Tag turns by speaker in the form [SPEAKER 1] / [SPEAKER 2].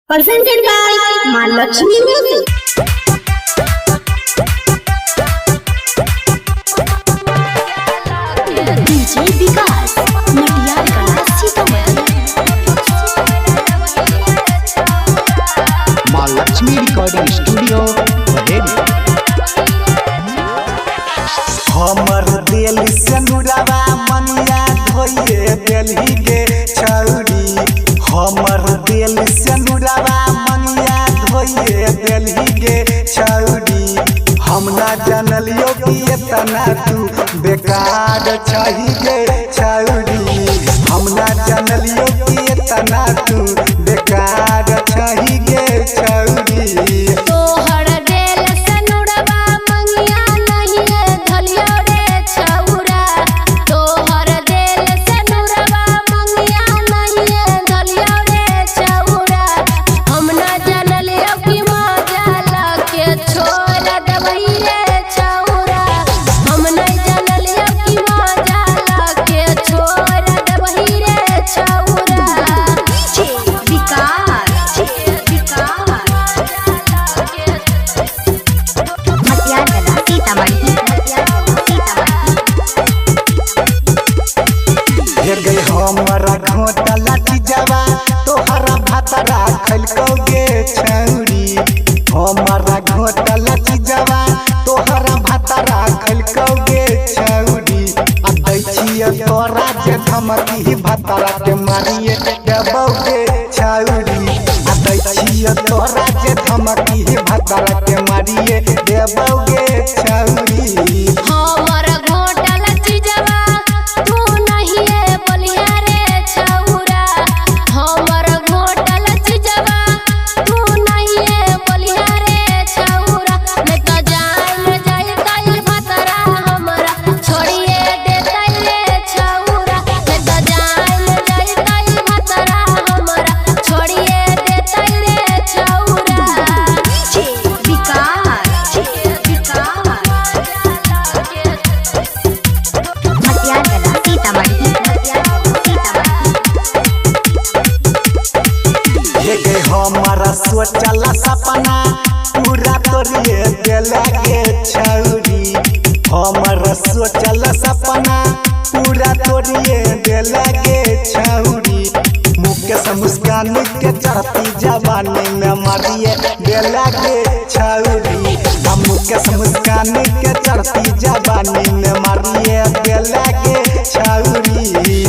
[SPEAKER 1] presented by Mahalakshmi Music. DJ विकास मटियार कला Sitamarhi.
[SPEAKER 2] Mahalakshmi recording studio हमर दिल से नुरावा मनिया धोइए दिल्ली के छौरी। हमर दिल से नुरावा मनिया धोइए दिल्ली के छौरी। हम ना जानलियो कि इतना तू बेकार छही गे छौरी। हम ना जानलियो कि इतना तू बेकार छही गे छौरी। हमारा घोटा लाठी जावा तोहरा भातरा खलकोगे छौरी। हमारा घोटा लाठी जावा तोहरा भातरा खलकोगे छौरी। आ दै छियै तोरा जे धमकी भातरा के मारिए देबोगे छौरी। आ दै छियै तोरा जे धमकी भातरा के मारिए देबोगे छौरी। हमारा सोचला सपना पूरा तोरिए दिला गे छौरी। हमारा सोचला सपना पूरा तोरिए दिला गे छौरी। मुकेश मुस्कान के चढ़ती जवानी में मारिए दिला गे छौरी। हम मुकेश मुस्कान के चढ़ती जवानी में मारिए दिला गे छौरी।